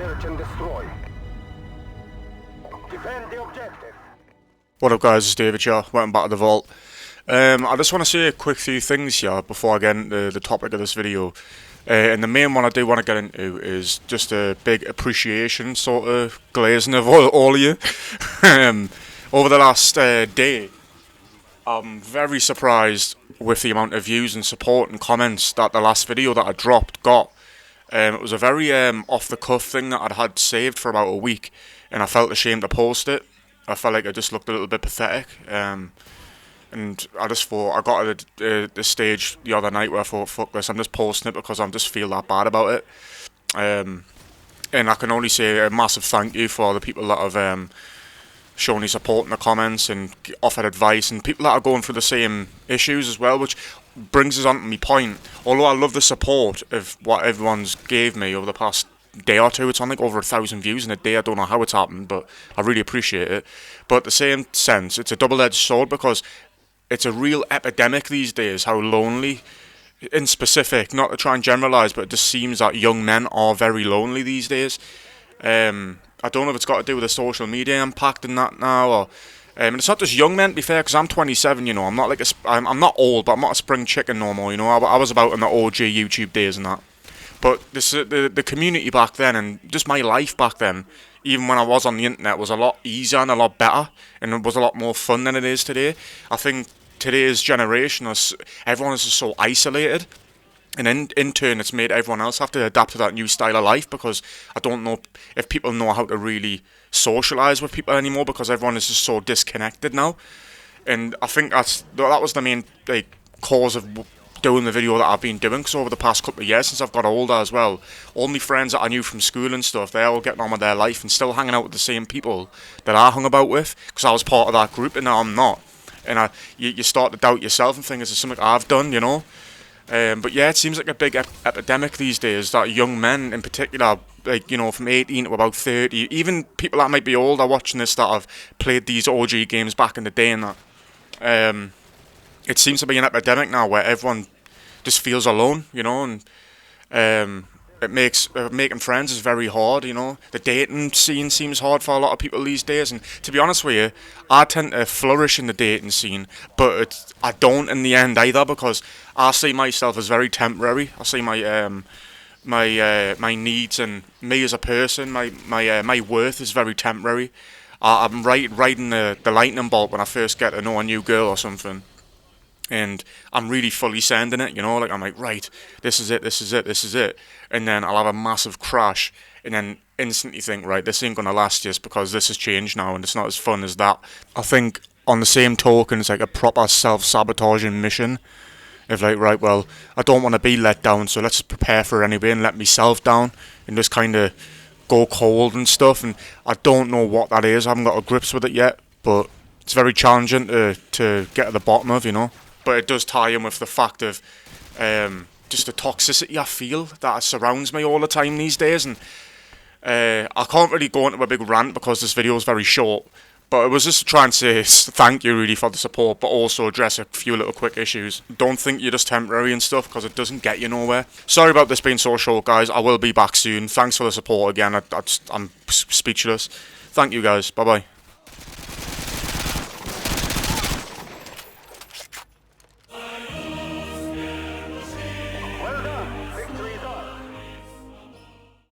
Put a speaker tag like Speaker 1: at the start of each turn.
Speaker 1: Search and destroy. Defend the objective.
Speaker 2: What up guys, it's David here, welcome back to the vault. I just want to say a quick few things here before I get into the topic of this video. And the main one I do want to get into is just a big appreciation sort of glazing of all of you. Over the last day, I'm very surprised with the amount of views and support and comments that the last video that I dropped got. It was a very off-the-cuff thing that I'd had saved for about a week, and I felt ashamed to post it. I felt like I just looked a little bit pathetic, and I just thought, I got to the stage the other night where I thought, fuck this, I'm just posting it because I just feel that bad about it. And I can only say a massive thank you for the people that have shown me support in the comments and offered advice, and people that are going through the same issues as well, which brings us on to my point. Although I love the support of what everyone's gave me over the past day or two, it's on like over 1,000 views in a day. I don't know how it's happened, but I really appreciate it. But at the same sense, it's a double-edged sword because it's a real epidemic these days how lonely, in specific, not to try and generalise, but it just seems that young men are very lonely these days. I don't know if it's got to do with the social media impact and that now, or and it's not just young men, to be fair, because I'm 27, you know. I'm not like I'm not old, but I'm not a spring chicken no more, you know. I was about in the OG YouTube days and that. But the community back then, and just my life back then, even when I was on the internet, was a lot easier and a lot better, and it was a lot more fun than it is today. I think today's generation, everyone is just so isolated, and in turn, it's made everyone else have to adapt to that new style of life, because I don't know if people know how to really socialise with people anymore, because everyone is just so disconnected now. And I think that was the main cause of doing the video that I've been doing, because over the past couple of years since I've got older as well, all my friends that I knew from school and stuff, they're all getting on with their life and still hanging out with the same people that I hung about with, because I was part of that group and now I'm not. And you start to doubt yourself and think, is this something I've done, you know? But yeah, it seems like a big epidemic these days that young men in particular, like, you know, from 18 to about 30, even people that might be older watching this that have played these OG games back in the day and that, it seems to be an epidemic now where everyone just feels alone, you know, and it makes making friends is very hard, you know. The dating scene seems hard for a lot of people these days, and to be honest with you, I tend to flourish in the dating scene, but I don't in the end either, because I see myself as very temporary. I see my my needs and me as a person, my worth is very temporary. I'm riding the lightning bolt when I first get to know a new girl or something, and I'm really fully sending it, you know, like I'm like, right, this is it, and then I'll have a massive crash, and then instantly think, right, this ain't gonna last just because this has changed now and it's not as fun as that. I think on the same token, it's like a proper self-sabotaging mission of like, right, well, I don't want to be let down, so let's prepare for it anyway and let myself down and just kind of go cold and stuff. And I don't know what that is, I haven't got a grips with it yet, but it's very challenging to get to the bottom of, you know. But it does tie in with the fact of just the toxicity I feel that surrounds me all the time these days. And I can't really go into a big rant because this video is very short. But it was just to try and say thank you really for the support, but also address a few little quick issues. Don't think you're just temporary and stuff, because it doesn't get you nowhere. Sorry about this being so short, guys. I will be back soon. Thanks for the support again. I'm speechless. Thank you, guys. Bye-bye.